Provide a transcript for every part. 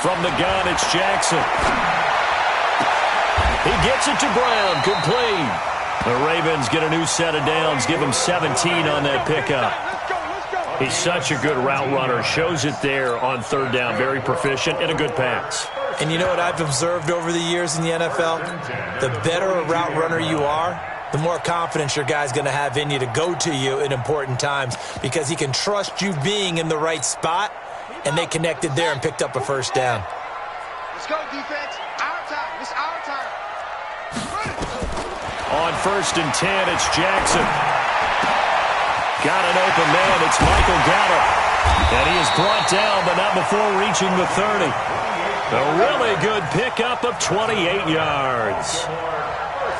From the gun, it's Jackson. He gets it to Brown, complete. The Ravens get a new set of downs, give him 17 on that pickup. He's such a good route runner, shows it there on third down, very proficient and a good pass. And you know what I've observed over the years in the NFL? The better a route runner you are, the more confidence your guy's going to have in you to go to you in important times because he can trust you being in the right spot, and they connected there and picked up a first down. Let's go, defense. Our time. It's our time. On 1st and 10, it's Jackson. Got an open man. It's Michael Gallup. And he is brought down, but not before reaching the 30. A really good pickup of 28 yards.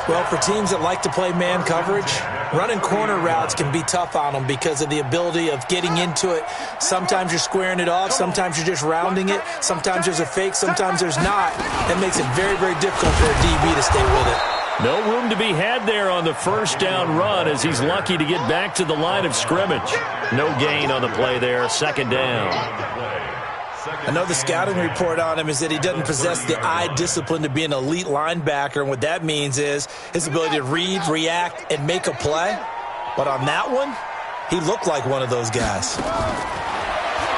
Well, for teams that like to play man coverage, running corner routes can be tough on them because of the ability of getting into it. Sometimes you're squaring it off. Sometimes you're just rounding it. Sometimes there's a fake. Sometimes there's not. That makes it very, very difficult for a DB to stay with it. No room to be had there on the first down run as he's lucky to get back to the line of scrimmage. No gain on the play there, second down. I know the scouting report on him is that he doesn't possess the eye discipline to be an elite linebacker, and what that means is his ability to read, react, and make a play. But on that one, he looked like one of those guys.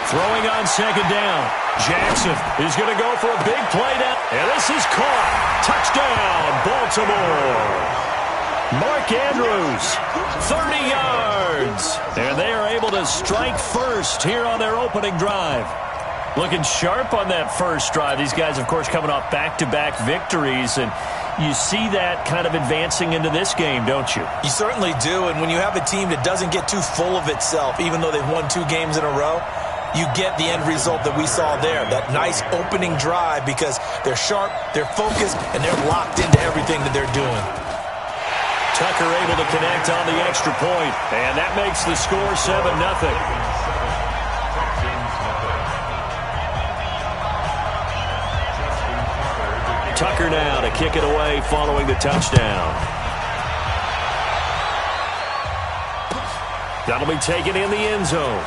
Throwing on second down. Jackson is going to go for a big play down. And this is caught. Touchdown, Baltimore. Mark Andrews, 30 yards. And they are able to strike first here on their opening drive. Looking sharp on that first drive. These guys, of course, coming off back-to-back victories. And you see that kind of advancing into this game, don't you? You certainly do. And when you have a team that doesn't get too full of itself, even though they've won 2 games in a row, you get the end result that we saw there, that nice opening drive because they're sharp, they're focused, and they're locked into everything that they're doing. Tucker able to connect on the extra point, and that makes the score 7-0. Tucker now to kick it away following the touchdown. That'll be taken in the end zone.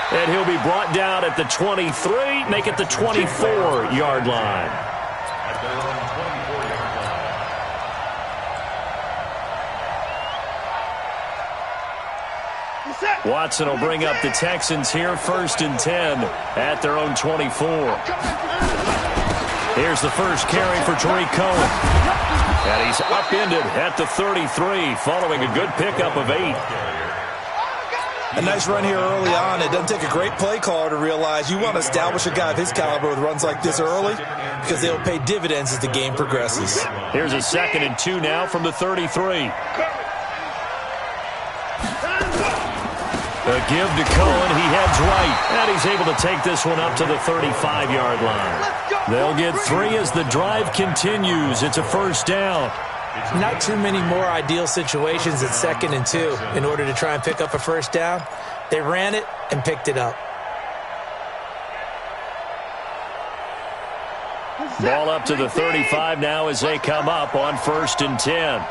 And he'll be brought down at the 23, make it the 24-yard line. Watson will bring up the Texans here, 1st and 10 at their own 24. Here's the first carry for Tariq Cohen. And he's upended at the 33 following a good pickup of 8. A nice run here early on. It doesn't take a great play caller to realize you want to establish a guy of his caliber with runs like this early because they'll pay dividends as the game progresses. Here's a 2nd and 2 now from the 33. A give to Cohen. He heads right, and he's able to take this one up to the 35-yard line. They'll get 3 as the drive continues. It's a first down. Not too many more ideal situations at 2nd and 2 in order to try and pick up a first down. They ran it and picked it up. Ball up to the 35 now as they come up on 1st and 10.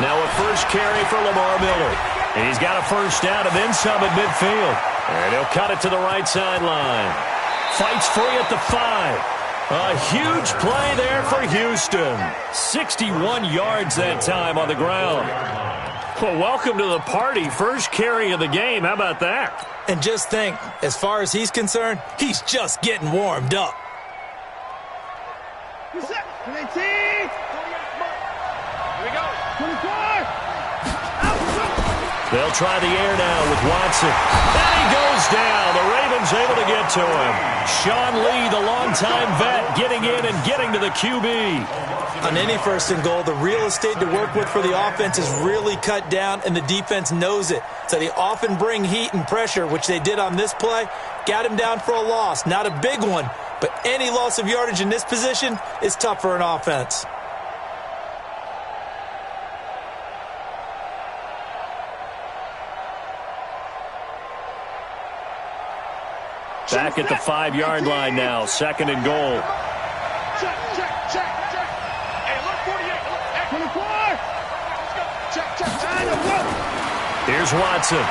Now a first carry for Lamar Miller. And he's got a first down and then some at midfield. And he'll cut it to the right sideline. Fights free at the 5. A huge play there for Houston. 61 yards that time on the ground. Well, welcome to the party. First carry of the game. How about that? And just think, as far as he's concerned, he's just getting warmed up. They'll try the air now with Watson. And he goes down. The Ravens able to get to him. Sean Lee, the longtime vet, getting in and getting to the QB. On any 1st and goal, the real estate to work with for the offense is really cut down, and the defense knows it. So they often bring heat and pressure, which they did on this play. Got him down for a loss. Not a big one, but any loss of yardage in this position is tough for an offense. Back at the 5-yard line now, 2nd and goal. Check, check, check, check. Hey, look, 48. Look, hey, 24. Check, check, check. Here's Watson.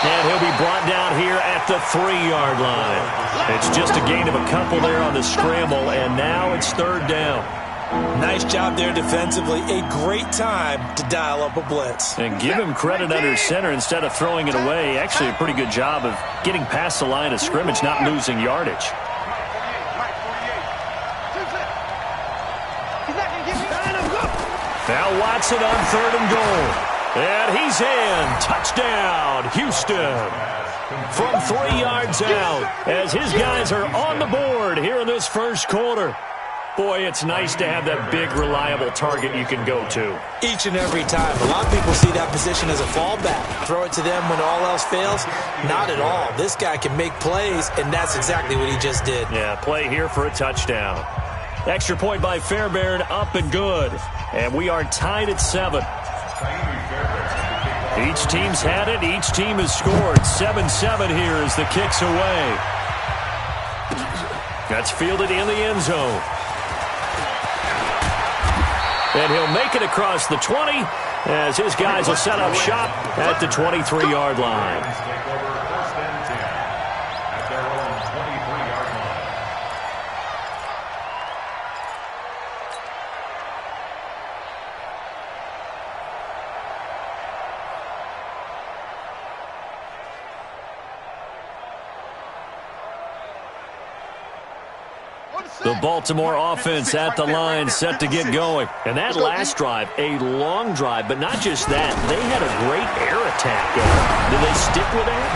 And he'll be brought down here at the 3-yard line. It's just a gain of a couple there on the scramble, and now it's 3rd down. Nice job there defensively. A great time to dial up a blitz. And give him credit under center instead of throwing it away. Actually, a pretty good job of getting past the line of scrimmage, not losing yardage. Now Watson on 3rd and goal. And he's in. Touchdown, Houston. From 3 yards out as his guys are on the board here in this first quarter. Boy, it's nice to have that big, reliable target you can go to. Each and every time. A lot of people see that position as a fallback. Throw it to them when all else fails. Not at all. This guy can make plays, and that's exactly what he just did. Yeah, play here for a touchdown. Extra point by Fairbairn, up and good. And we are tied at 7. Each team's had it. Each team has scored. 7-7 here as the kick's away. That's fielded in the end zone. And he'll make it across the 20 as his guys will set up shop at the 23-yard line. The Baltimore offense at the line, set to get going. And that last drive, a long drive, but not just that. They had a great air attack going. Did they stick with that?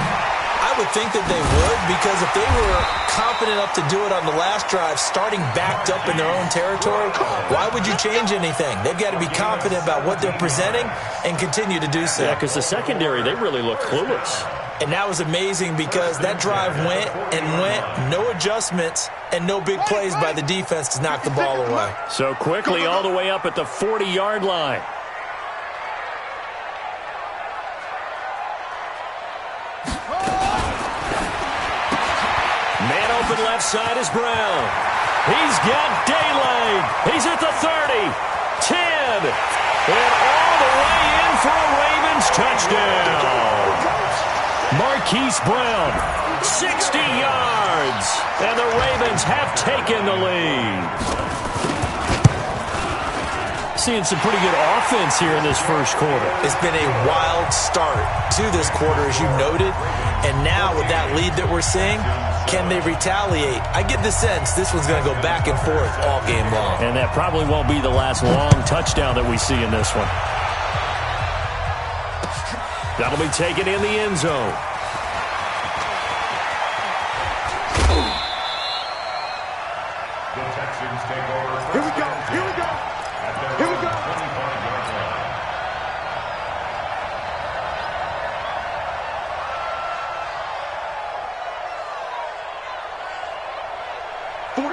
I would think that they would, because if they were confident enough to do it on the last drive, starting backed up in their own territory, why would you change anything? They've got to be confident about what they're presenting and continue to do so. Yeah, because the secondary, they really look clueless. And that was amazing because that drive went and went, no adjustments, and no big plays by the defense to knock the ball away. So quickly all the way up at the 40-yard line. Man open left side is Brown. He's got daylight. He's at the 30, 10, and all the way in for a Ravens touchdown. Marquise Brown, 60 yards, and the Ravens have taken the lead. Seeing some pretty good offense here in this first quarter. It's been a wild start to this quarter, as you noted, and now with that lead that we're seeing, can they retaliate? I get the sense this one's going to go back and forth all game long. And that probably won't be the last long touchdown that we see in this one. That'll be taken in the end zone. The Texans take over. Here we go. Here we go. Here we go.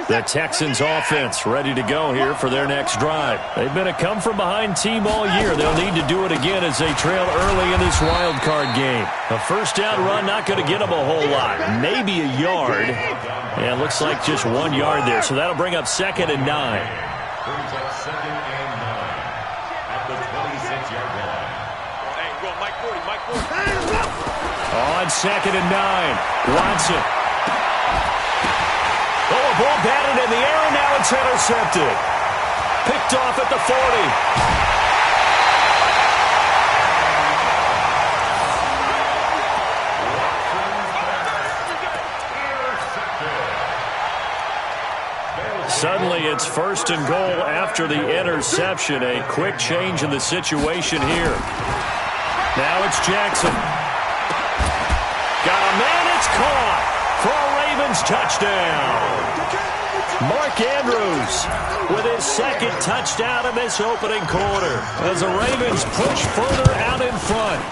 The Texans offense ready to go here for their next drive. They've been a come-from-behind team all year. They'll need to do it again as they trail early in this wild card game. A first down run not going to get them a whole lot. Maybe a yard. And it looks like just 1 yard there. So that'll bring up 2nd and 9. Brings up 2nd and 9 at the 26-yard line. Hey, go Mike 40, Mike 40. On 2nd and 9, Watson. Oh, a ball batted in the air, and now it's intercepted. Picked off at the 40. Suddenly, it's 1st and goal after the interception. A quick change in the situation here. Now it's Jackson. Got a man, it's caught for a Ravens touchdown. Mark Andrews with his 2nd touchdown in this opening quarter as the Ravens push further out in front.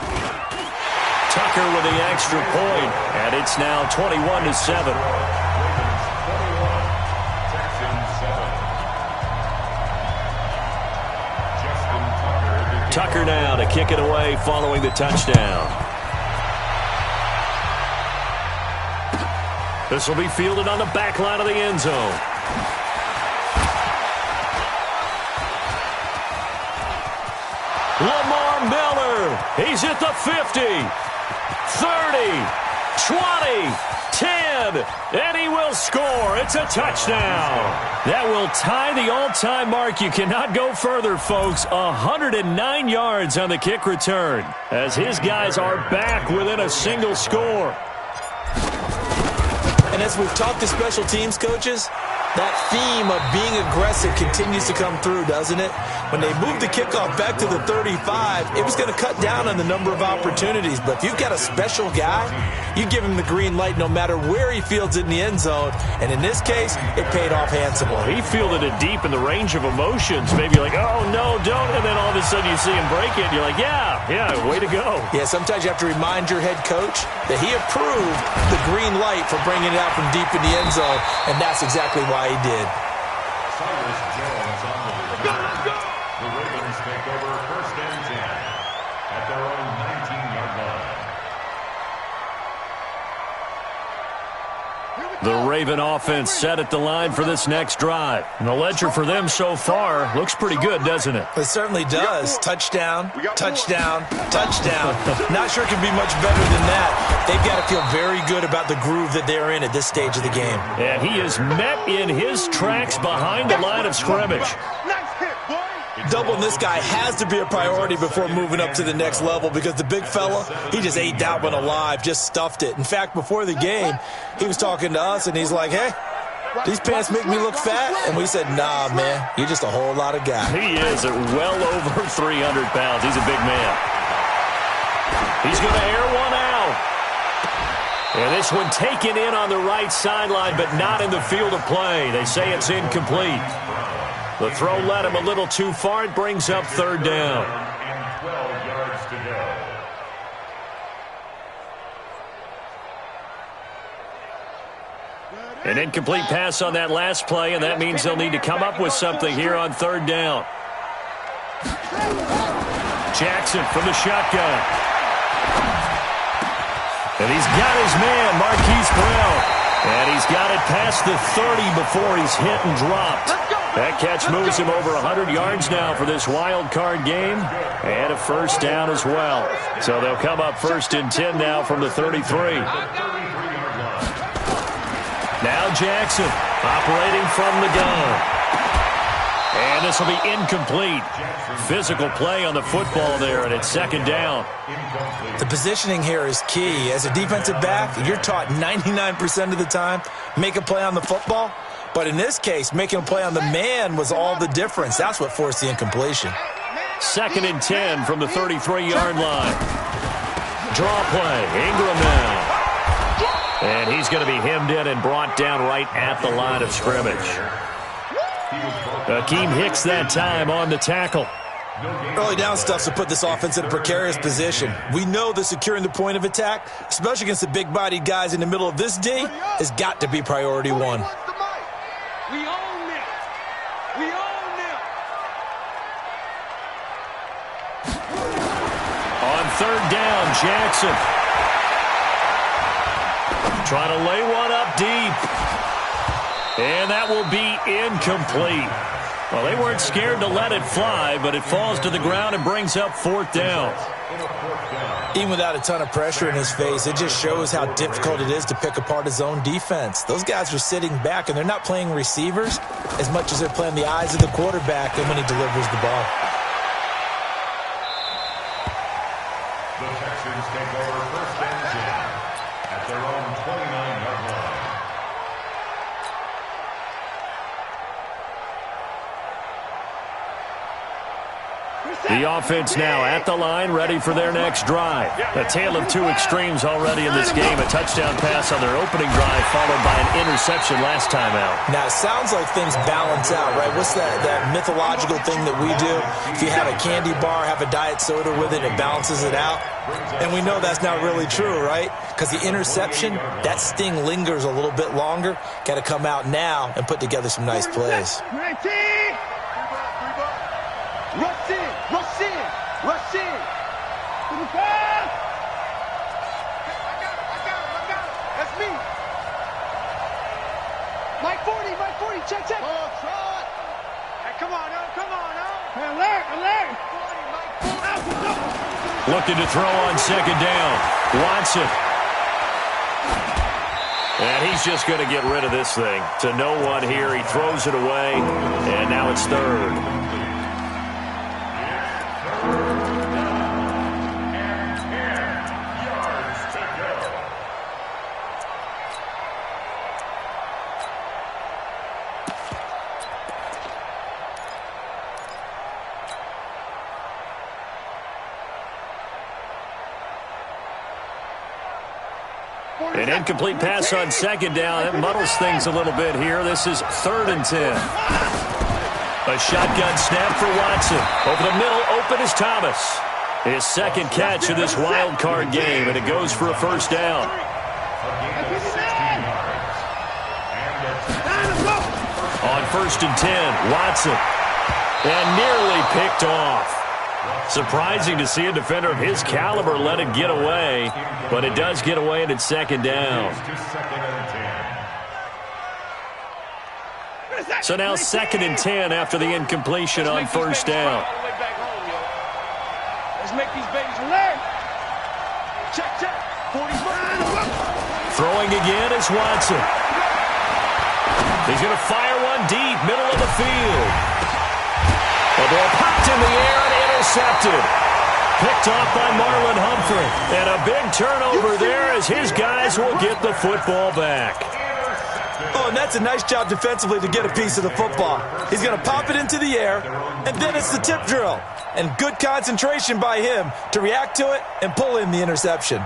Tucker with the extra point, and it's now 21-7. Tucker now to kick it away following the touchdown. This will be fielded on the back line of the end zone. Lamar Miller, he's at the 50, 30, 20, 10, and he will score. It's a touchdown. That will tie the all-time mark. You cannot go further, folks. 109 yards on the kick return as his guys are back within a single score. And as we've talked to special teams coaches, that theme of being aggressive continues to come through, doesn't it? When they moved the kickoff back to the 35, it was going to cut down on the number of opportunities. But if you've got a special guy, you give him the green light no matter where he fields it in the end zone. And in this case, it paid off handsomely. He fielded it deep in the range of emotions. Maybe like, oh, no, don't. And then all of a sudden you see him break it. And you're like, yeah, way to go. Yeah, sometimes you have to remind your head coach that he approved the green light for bringing it out from deep in the end zone. And that's exactly why he did. Cyrus Jones on the return. The Ravens take over 1st and 10 at their own 19-yard line. The Raven offense set at the line for this next drive. And the ledger for them so far looks pretty good, doesn't it? It certainly does. Touchdown, touchdown, touchdown. Not sure it can be much better than that. They've got to feel very good about the groove that they're in at this stage of the game. And he is met in his tracks behind the line of scrimmage. Doubling this guy has to be a priority before moving up to the next level because the big fella, he just ate that one alive, just stuffed it. In fact, before the game, he was talking to us, and he's like, hey, these pants make me look fat? And we said, nah, man, you're just a whole lot of guy. He is at well over 300 pounds. He's a big man. He's going to air one out. And this one taken in on the right sideline, but not in the field of play. They say it's incomplete. The throw led him a little too far. It brings up 3rd down. And 12 yards to go. An incomplete pass on that last play, and that means they'll need to come up with something here on 3rd down. Jackson from the shotgun. And he's got his man, Marquise Brown. And he's got it past the 30 before he's hit and dropped. That catch moves him over 100 yards now for this wild card game. And a 1st down as well. So they'll come up 1st and 10 now from the 33. Now Jackson operating from the gun. And this will be incomplete. Physical play on the football there, and it's 2nd down. The positioning here is key. As a defensive back, you're taught 99% of the time, make a play on the football. But in this case, making a play on the man was all the difference. That's what forced the incompletion. 2nd and 10 from the 33-yard line. Draw play. Ingram now. And he's going to be hemmed in and brought down right at the line of scrimmage. Akeem Hicks that time on the tackle. Early down stuff to put this offense in a precarious position. We know that securing the point of attack, especially against the big-bodied guys in the middle of this D, has got to be priority one. We own them. We own them. On 3rd down, Jackson. Trying to lay one up deep. And that will be incomplete. Well, they weren't scared to let it fly, but it falls to the ground and brings up 4th down. Even without a ton of pressure in his face, it just shows how difficult it is to pick apart his own defense. Those guys are sitting back, and they're not playing receivers as much as they're playing the eyes of the quarterback and when he delivers the ball. The Texans take over 1st and 10 at their own 29-yard line. The offense now at the line, ready for their next drive. A tale of two extremes already in this game. A touchdown pass on their opening drive, followed by an interception last time out. Now, it sounds like things balance out, right? What's that mythological thing that we do? If you have a candy bar, have a diet soda with it, it balances it out. And we know that's not really true, right? Because the interception, that sting lingers a little bit longer. Got to come out now and put together some nice plays. Rush in, rush in, rush in. To the pass. I got it. That's me. Mike 40, check. Oh, try it. Hey, come on now. Hey, alert. Looking to throw on 2nd down. Watson. And he's just going to get rid of this thing. To no one here. He throws it away, and now it's third. An incomplete pass on second down. That muddles things a little bit here. This is 3rd and 10. A shotgun snap for Watson. Over the middle, open is Thomas. His second catch of this wild card game, and it goes for a first down. On 1st and 10, Watson. And nearly picked off. Surprising to see a defender of his caliber let it get away, but it does get away and it's 2nd down. So now 2nd and 10 after the incompletion on 1st down. Let's make these babies learn. Check, check. 45. Throwing again is Watson. He's going to fire one deep, middle of the field. The ball popped in the air and intercepted. Picked off by Marlon Humphrey. And a big turnover there as his guys will get the football back. Oh, and that's a nice job defensively to get a piece of the football. He's going to pop it into the air, and then it's the tip drill. And good concentration by him to react to it and pull in the interception.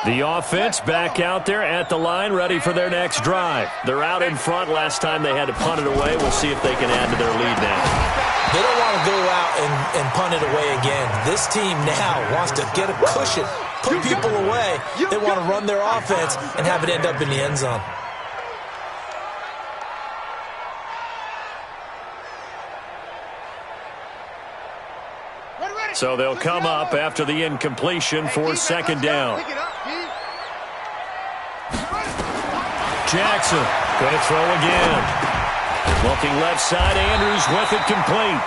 The offense back out there at the line, ready for their next drive. They're out in front. Last time they had to punt it away. We'll see if they can add to their lead now. They don't want to go out and punt it away again. This team now wants to get a cushion, put people away. They want to run their offense and have it end up in the end zone. So they'll come up after the incompletion for 2nd down. Jackson going to throw again. Looking left side, Andrews with it complete.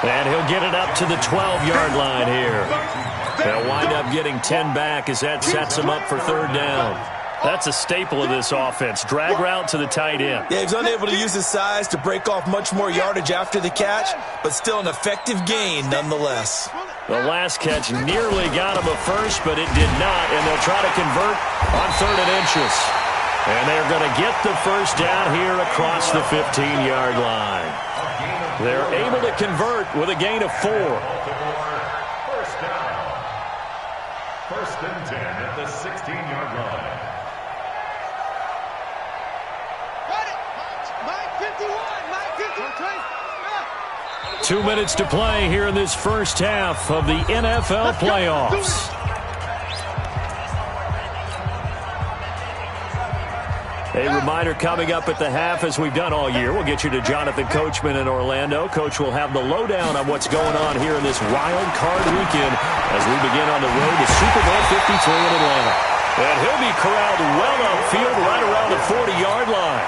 And he'll get it up to the 12-yard line here. They'll wind up getting 10 back as that sets him up for 3rd down. That's a staple of this offense. Drag route to the tight end. Yeah, he's unable to use his size to break off much more yardage after the catch, but still an effective gain nonetheless. The last catch nearly got him a first, but it did not, and they'll try to convert on 3rd and inches. And they're going to get the first down here across the 15-yard line. They're able to convert with a gain of 4. First down. 1st and 10 at the 16-yard line. Mike 51, Mike 51. 2 minutes to play here in this first half of the NFL playoffs. A reminder coming up at the half, as we've done all year. We'll get you to Jonathan Coachman in Orlando. Coach will have the lowdown on what's going on here in this wild card weekend as we begin on the road to Super Bowl 53 in Atlanta. And he'll be corralled well upfield right around the 40-yard line.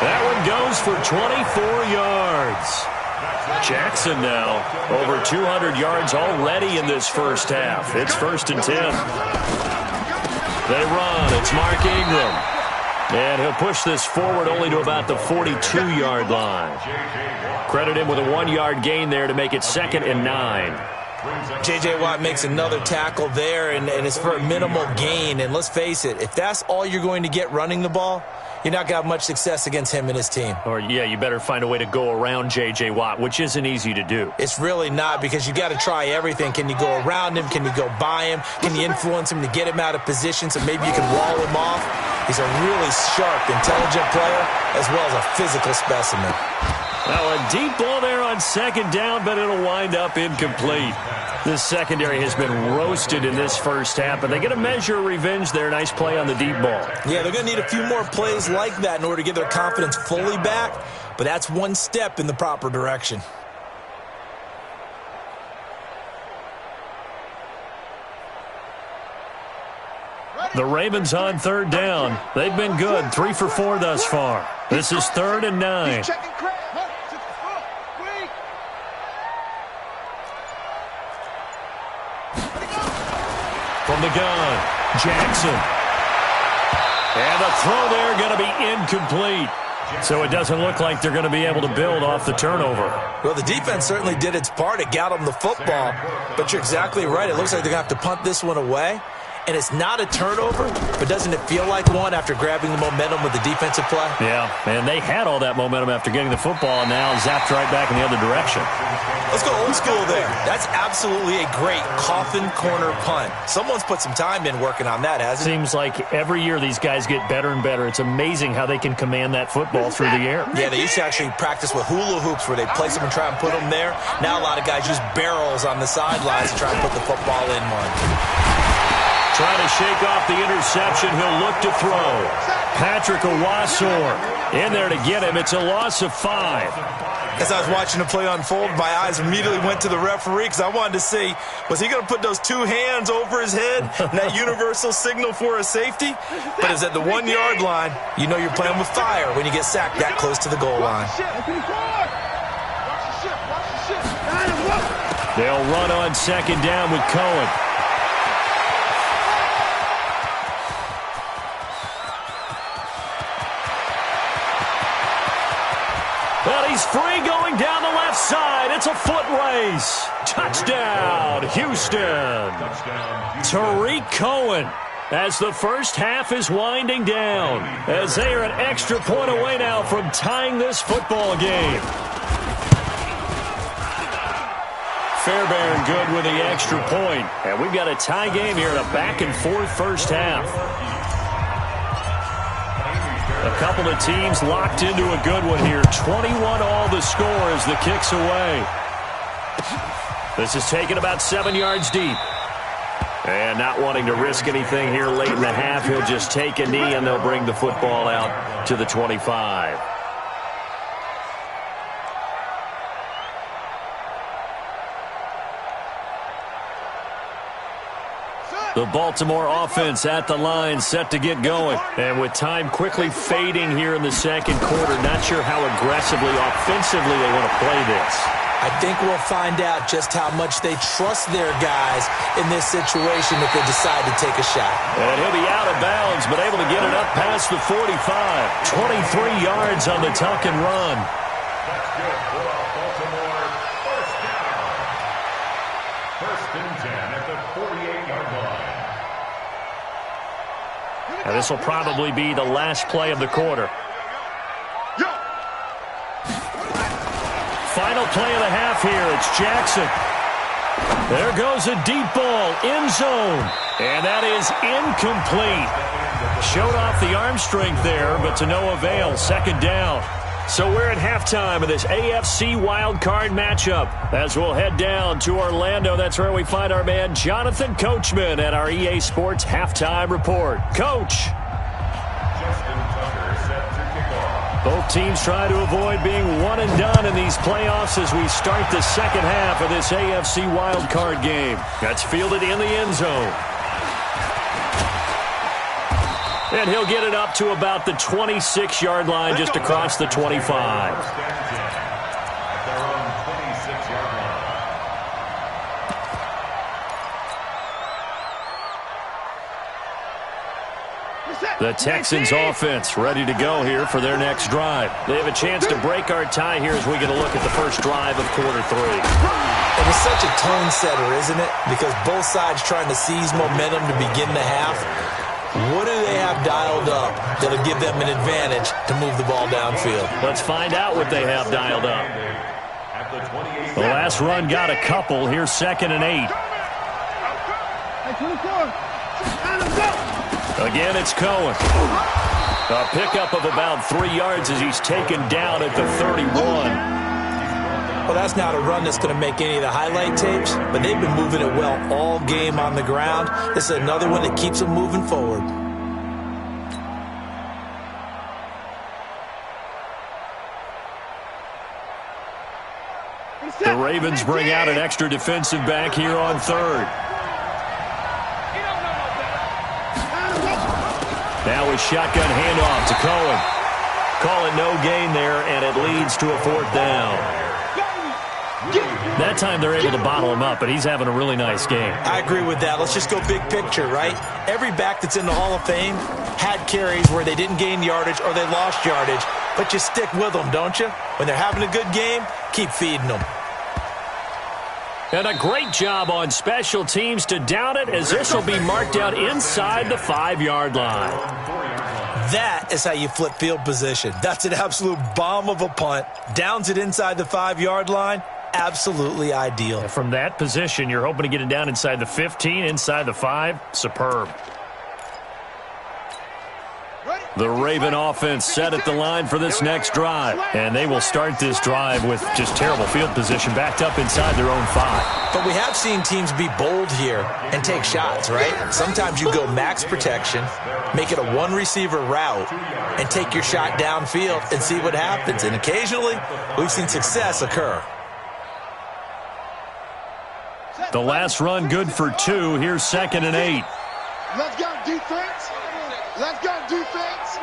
That one goes for 24 yards. Jackson now over 200 yards already in this first half. It's 1st and 10. They run. It's Mark Ingram. And he'll push this forward only to about the 42-yard line. Credit him with a 1-yard gain there to make it 2nd and 9. J.J. Watt makes another tackle there, and it's for a minimal gain. And let's face it, if that's all you're going to get running the ball, you're not going to have much success against him and his team. Or, yeah, you better find a way to go around J.J. Watt, which isn't easy to do. It's really not, because you got to try everything. Can you go around him? Can you go by him? Can you influence him to get him out of position so maybe you can wall him off? He's a really sharp, intelligent player as well as a physical specimen. Now a deep ball there on 2nd down, but it'll wind up incomplete. This secondary has been roasted in this first half, but they get a measure of revenge there. Nice play on the deep ball. Yeah, they're going to need a few more plays like that in order to get their confidence fully back, but that's one step in the proper direction. The Ravens on 3rd down. They've been good, 3 for 4 thus far. This is 3rd and 9. From the gun, Jackson. And the throw there going to be incomplete. So it doesn't look like they're going to be able to build off the turnover. Well, the defense certainly did its part. It got them the football. But you're exactly right. It looks like they're going to have to punt this one away. And it's not a turnover, but doesn't it feel like one after grabbing the momentum with the defensive play? Yeah, and they had all that momentum after getting the football, and now zapped right back in the other direction. Let's go old school there. That's absolutely a great coffin corner punt. Someone's put some time in working on that, hasn't it? Seems like every year these guys get better and better. It's amazing how they can command that football through the air. Yeah, they used to actually practice with hula hoops where they place them and try and put them there. Now a lot of guys use barrels on the sidelines to try and put the football in one. Trying to shake off the interception. He'll look to throw. Patrick Owasor in there to get him. It's a loss of 5. As I was watching the play unfold, my eyes immediately went to the referee because I wanted to see, was he going to put those 2 hands over his head and that universal signal for a safety? But it's at the 1-yard line. You know you're playing with fire when you get sacked that close to the goal line. They'll run on second down with Cohen. Well, he's free going down the left side. It's a foot race. Touchdown, Houston. Tariq Cohen as the first half is winding down, as they are an extra point away now from tying this football game. Fairbairn good with the extra point. And we've got a tie game here in a back-and-forth first half. A couple of teams locked into a good one here. 21 all the score as the kick's away. This is taken about 7 yards deep. And not wanting to risk anything here late in the half, he'll just take a knee and they'll bring the football out to the 25. The Baltimore offense at the line, set to get going. And with time quickly fading here in the second quarter, not sure how aggressively, offensively they want to play this. I think we'll find out just how much they trust their guys in this situation if they decide to take a shot. And he'll be out of bounds, but able to get it up past the 45. 23 yards on the tuck and run. That's good for Baltimore. First down. First and 10 at the 48-yard line. And this will probably be the last play of the quarter. Final play of the half here. It's Jackson. There goes a deep ball, end zone. And that is incomplete. Showed off the arm strength there, but to no avail. Second down. So we're at halftime of this AFC wildcard matchup. As we'll head down to Orlando, that's where we find our man Jonathan Coachman at our EA Sports Halftime Report. Coach. Both teams try to avoid being one and done in these playoffs as we start the second half of this AFC wildcard game. That's fielded in the end zone. And he'll get it up to about the 26-yard line, just across the 25. The Texans offense ready to go here for their next drive. They have a chance to break our tie here as we get a look at the first drive of quarter 3. It was such a tone setter, isn't it? Because both sides trying to seize momentum to begin the half. What do they have dialed up that'll give them an advantage to move the ball downfield? Let's find out what they have dialed up. The last run got a couple. Here's 2nd and 8. Again, it's Cohen. A pickup of about 3 yards as he's taken down at the 31. Well, that's not a run that's going to make any of the highlight tapes, but they've been moving it well all game on the ground. This is another one that keeps them moving forward. The Ravens bring out an extra defensive back here on 3rd. Now a shotgun handoff to Cohen. Call it no gain there, and it leads to a 4th down. That time they're able to bottle him up, but he's having a really nice game. I agree with that. Let's just go big picture, right? Every back that's in the Hall of Fame had carries where they didn't gain yardage or they lost yardage, but you stick with them, don't you? When they're having a good game, keep feeding them. And a great job on special teams to down it, as this will be marked out inside the 5-yard line. That is how you flip field position. That's an absolute bomb of a punt. Downs it inside the 5-yard line. Absolutely ideal. From that position, you're hoping to get it down inside the 15, inside the 5. Superb. The Raven offense set at the line for this next drive. And they will start this drive with just terrible field position backed up inside their own 5. But we have seen teams be bold here and take shots, right? Sometimes you go max protection, make it a one-receiver route, and take your shot downfield and see what happens. And occasionally, we've seen success occur. The last run good for 2. Here's 2nd and 8. Let's go defense. Let's go defense.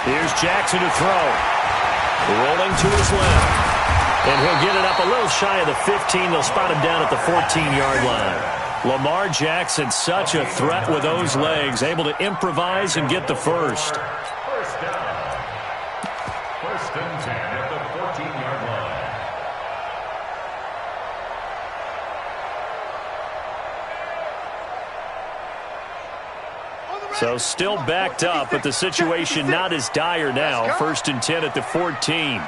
Here's Jackson to throw. Rolling to his left. And he'll get it up a little shy of the 15. They'll spot him down at the 14-yard line. Lamar Jackson, such a threat with those legs, able to improvise and get the first. First down. 1st and 10 at the 14-yard line. So still backed up, but the situation not as dire now. 1st and 10 at the 14.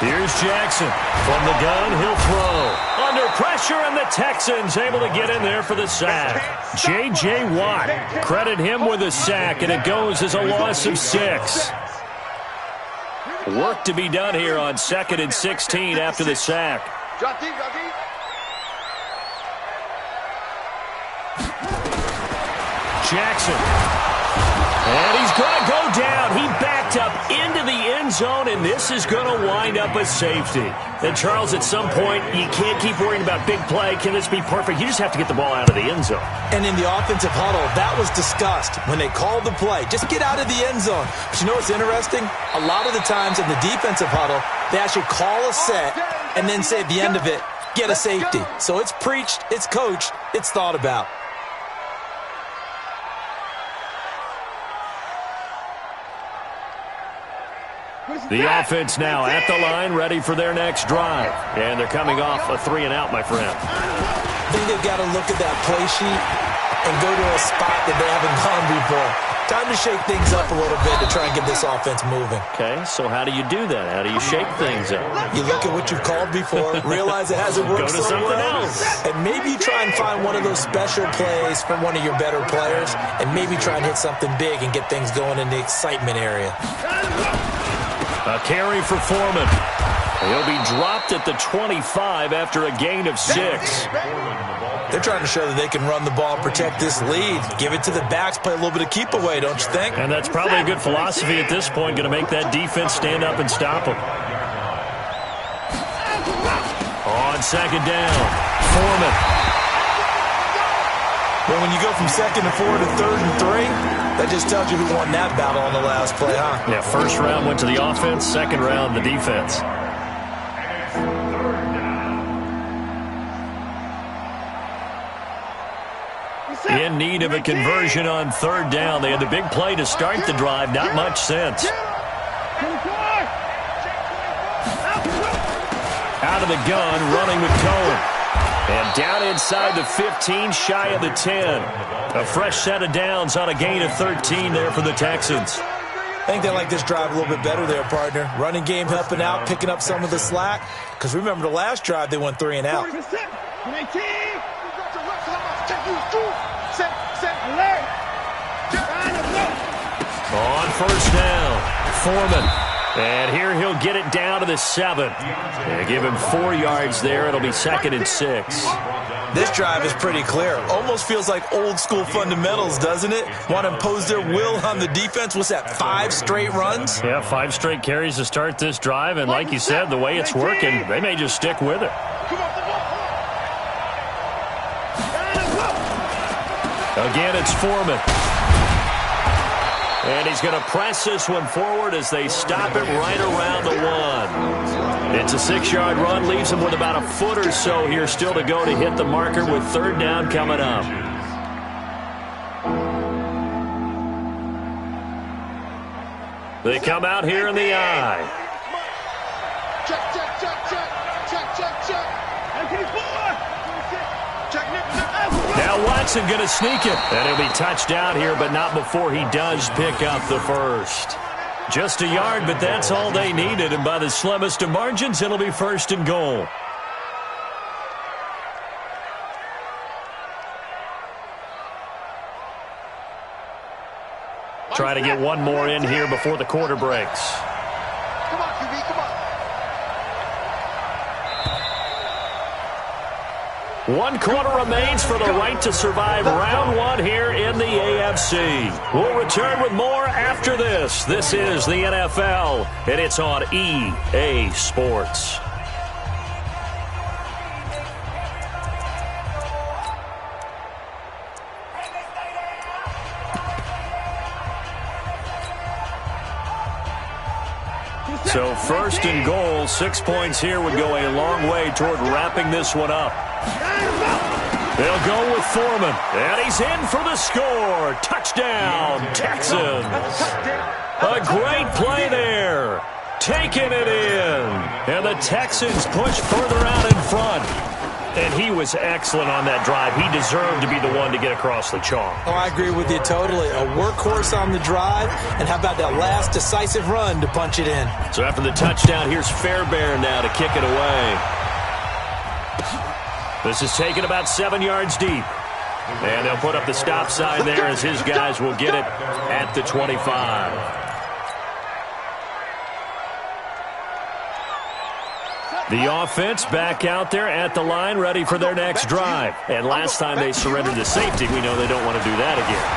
Here's Jackson. From the gun, he'll throw. Under pressure, and the Texans able to get in there for the sack. J.J. Watt, credit him with a sack, and it goes as a loss of 6. Work to be done here on 2nd and 16 after the sack. Jackson. And he's going to go down. He backed up into the end zone, and this is going to wind up a safety. And, Charles, at some point, you can't keep worrying about big play. Can this be perfect? You just have to get the ball out of the end zone. And in the offensive huddle, that was discussed when they called the play. Just get out of the end zone. But you know what's interesting? A lot of the times in the defensive huddle, they actually call a set and then say at the end of it, get a safety. So it's preached, it's coached, it's thought about. The offense now at the line, ready for their next drive. And they're coming off a 3-and-out, my friend. I think they've got to look at that play sheet and go to a spot that they haven't gone before. Time to shake things up a little bit to try and get this offense moving. Okay, so how do you do that? How do you shake things up? You look at what you've called before, realize it hasn't worked Go to so something well, else. and maybe you try and find one of those special plays from one of your better players, and maybe try and hit something big and get things going in the excitement area. A carry for Foreman. He'll be dropped at the 25 after a gain of 6. They're trying to show that they can run the ball and protect this lead. Give it to the backs, play a little bit of keep away, don't you think? And that's probably a good philosophy at this point, going to make that defense stand up and stop them. On 2nd down, Foreman. Well, when you go from 2nd and 4 to 3rd and 3, that just tells you who won that battle on the last play, huh? Yeah, 1st round went to the offense, 2nd round the defense. In need of a conversion on 3rd down. They had the big play to start the drive, not much since. Out of the gun, running with Cohen. And down inside the 15, shy of the 10. A fresh set of downs on a gain of 13 there for the Texans. I think they like this drive a little bit better there, partner. Running game helping out, picking up some of the slack. Because remember, the last drive, they went 3 and out. On 1st down, Foreman. And here he'll get it down to the 7. Give him 4 yards there. It'll be 2nd and 6. This drive is pretty clear. Almost feels like old school fundamentals, doesn't it? Want to impose their will on the defense. What's that, 5 straight runs? Yeah, 5 straight carries to start this drive. And like you said, the way it's working, they may just stick with it. Again, it's Foreman. And he's going to press this one forward as they stop it right around the 1. It's a 6-yard run, leaves him with about a foot or so here still to go to hit the marker with third down coming up. They come out here in the eye. Check, check, check, check. Check, check, check. Now Watson going to sneak it. And he'll be touchdown here, but not before he does pick up the first. Just a yard, but that's all they needed. And by the slimmest of margins, it'll be first and goal. Try to get one more in here before the quarter breaks. Come on, QB, come on. 1 quarter remains for the right to survive round 1 here in the AFC. We'll return with more after this. This is the NFL, and it's on EA Sports. So first and goal, 6 points here would go a long way toward wrapping this one up. They'll go with Foreman, and he's in for the score. Touchdown, Texans. A great play there. Taking it in. And the Texans push further out in front. And he was excellent on that drive. He deserved to be the one to get across the chalk. Oh, I agree with you totally. A workhorse on the drive, and how about that last decisive run to punch it in? So after the touchdown, here's Fairbairn now to kick it away. This is taken about 7 yards deep. And they'll put up the stop sign there as his guys will get it at the 25. The offense back out there at the line, ready for their next drive. And last time they surrendered to safety, we know they don't want to do that again.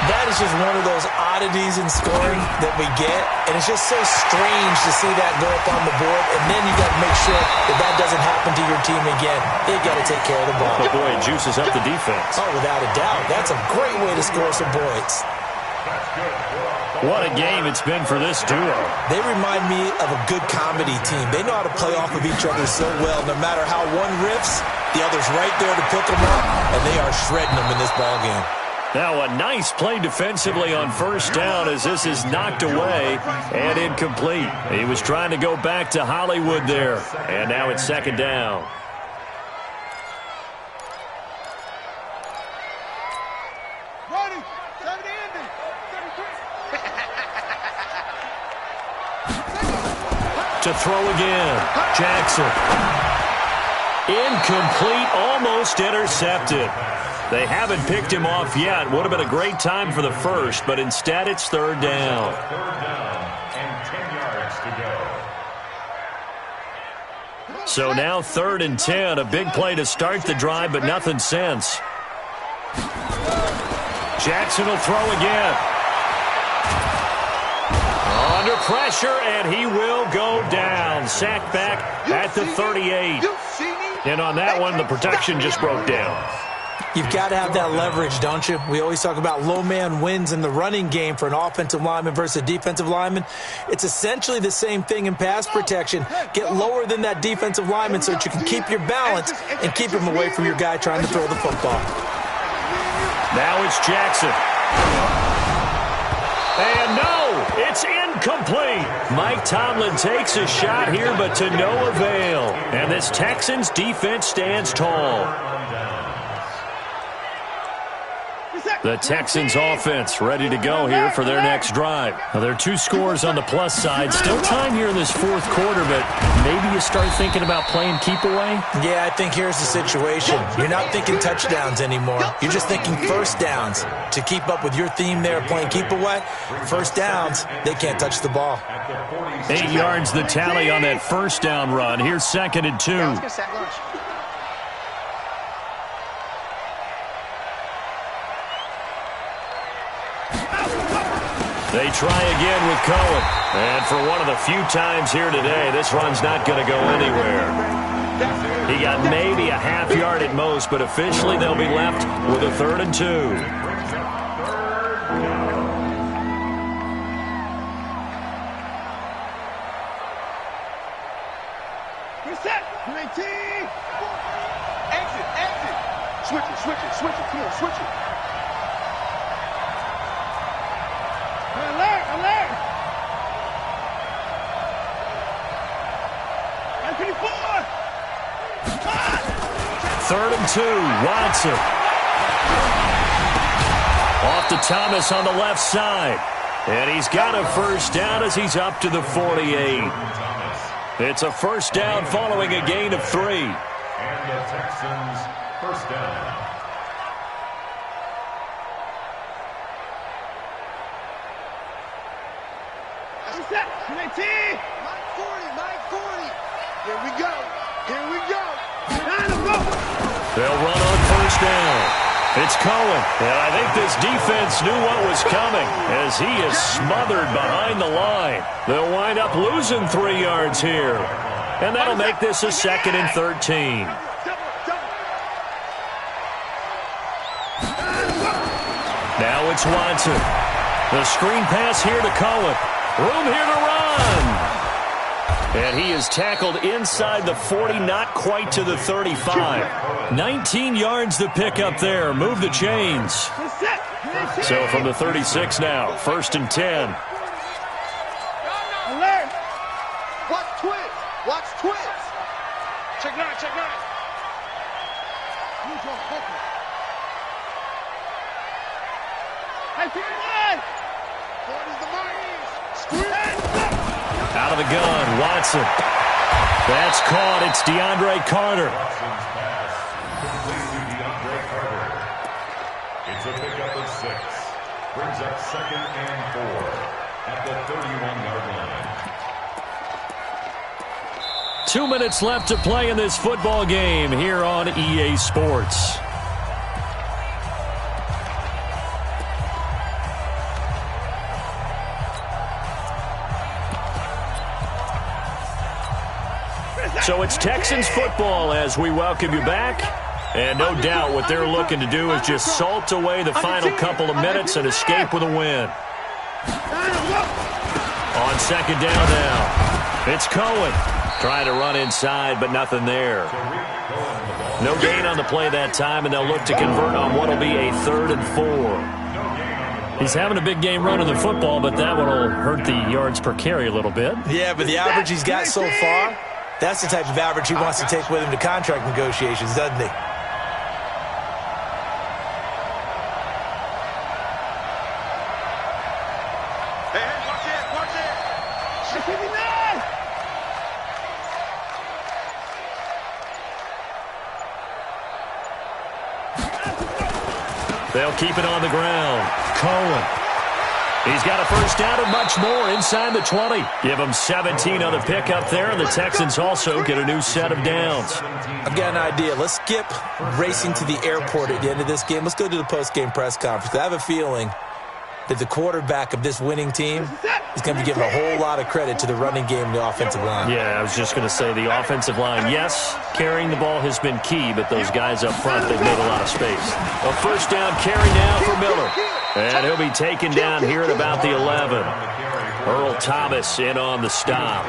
That is just one of those oddities in scoring that we get, and it's just so strange to see that go up on the board, and then you got to make sure that that doesn't happen to your team again. They got to take care of the ball. But boy, it juices up the defense. Oh, without a doubt. That's a great way to score some points. What a game it's been for this duo. They remind me of a good comedy team. They know how to play off of each other so well. No matter how one riffs, the other's right there to pick them up, and they are shredding them in this ballgame. Now a nice play defensively on first down as this is knocked away and incomplete. He was trying to go back to Hollywood there, and now it's second down. To throw again, Jackson. Incomplete, almost intercepted. They haven't picked him off yet. Would have been a great time for the first, but instead it's third down. Third down and 10 yards to go. So now 3rd and 10, a big play to start the drive, but nothing since. Jackson will throw again. Under pressure, and he will go down. Sacked back at the 38. And on that one, the protection just broke down. You've got to have that leverage, don't you? We always talk about low man wins in the running game for an offensive lineman versus a defensive lineman. It's essentially the same thing in pass protection. Get lower than that defensive lineman so that you can keep your balance and keep him away from your guy trying to throw the football. Now it's Jackson. And no, it's incomplete. Mike Tomlin takes a shot here, but to no avail. And this Texans defense stands tall. The Texans offense ready to go here for their next drive. Now, there are 2 scores on the plus side. Still time here in this 4th quarter, but maybe you start thinking about playing keep away? Yeah, I think here's the situation. You're not thinking touchdowns anymore. You're just thinking first downs. To keep up with your theme there, playing keep away, first downs, they can't touch the ball. 8 yards the tally on that first down run. Here's 2nd and 2. They try again with Cohen. And for one of the few times here today, this run's not going to go anywhere. He got maybe a half yard at most, but officially they'll be left with a 3rd and 2. Reset. 19. Exit, exit. Switch it, switch it, switch it. Come on, switch it. Alert, alert. 924. 3rd and 2. Watson. Off to Thomas on the left side. And he's got a first down as he's up to the 48. It's a first down following a gain of 3. And the Texans first down. Reset. 19. Mike 40, Mike 40. Here we go. Here we go. Time to go. They'll run on first down. It's Cohen, and I think this defense knew what was coming as he is smothered behind the line. They'll wind up losing 3 yards here, and that'll make this a 2nd and 13. Now it's Watson. The screen pass here to Cohen. Room here to run. And he is tackled inside the 40, not quite to the 35. 19 yards to pick up there. Move the chains. So from the 36 now, 1st and 10. Alert. Watch twins. Watch twins. Check 9, check 9. Use your focus. Hey, 59. 40's the mark. Screen. Out of the gun, Watson. That's caught. It's DeAndre Carter. Watson's pass complete to DeAndre Carter. It's a pickup of 6. Brings up 2nd and 4 at the 31-yard line. 2 minutes left to play in this football game here on EA Sports. So it's Texans football as we welcome you back. And no doubt what they're looking to do is just salt away the final couple of minutes and escape with a win. On 2nd down now, it's Cohen. Trying to run inside, but nothing there. No gain on the play that time, and they'll look to convert on what will be a 3rd and 4. He's having a big game running the football, but that one will hurt the yards per carry a little bit. Yeah, but the average he's got so far, that's the type of average he wants to take with him to contract negotiations, doesn't he? Hey, watch it, watch it. 59. They'll keep it on the ground. Cohen. He's got a first down and much more inside the 20. Give him 17 on the pickup there, and the Texans also get a new set of downs. I've got an idea. Let's skip racing to the airport at the end of this game. Let's go to the post-game press conference. I have a feeling that the quarterback of this winning team is going to be giving a whole lot of credit to the running game and the offensive line. Yeah, I was just going to say the offensive line, yes, carrying the ball has been key, but those guys up front, they've made a lot of space. A first down carry now for Miller. And he'll be taken down here at about the 11. Earl Thomas in on the stop.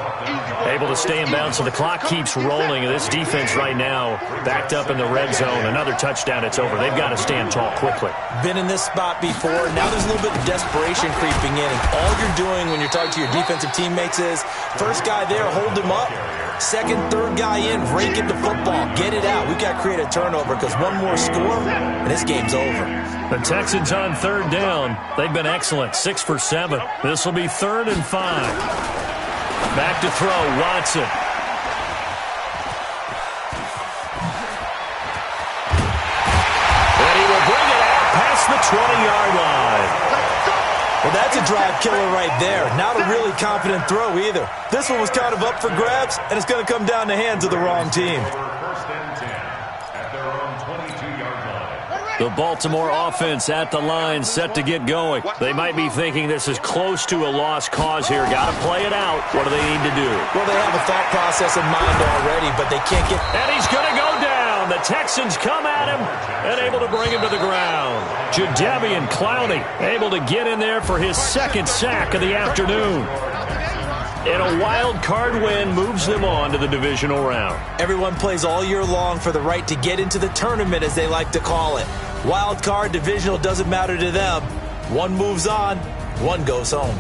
Able to stay in bounds, so the clock keeps rolling. And this defense right now backed up in the red zone. Another touchdown, it's over. They've got to stand tall quickly. Been in this spot before. Now there's a little bit of desperation creeping in. And all you're doing when you're talking to your defensive teammates is, first guy there, hold him up. Second, third guy in, rake at the football. Get it out. We've got to create a turnover because one more score, and this game's over. The Texans on 3rd down. They've been excellent, 6 for 7. This will be 3rd and 5. Back to throw, Watson. And he will bring it out past the 20-yard line. Well, that's a drive killer right there. Not a really confident throw either. This one was kind of up for grabs, and it's going to come down in the hands of the wrong team. First and 10 at their own 22-yard line. The Baltimore offense at the line, set to get going. They might be thinking this is close to a lost cause here. Got to play it out. What do they need to do? Well, they have a thought process in mind already, but they can't get... And he's going to go down. The Texans come at him and able to bring him to the ground. Jadeveon Clowney able to get in there for his 2nd sack of the afternoon. And a wild card win moves them on to the divisional round. Everyone plays all year long for the right to get into the tournament, as they like to call it. Wild card, divisional, doesn't matter to them. One moves on, one goes home.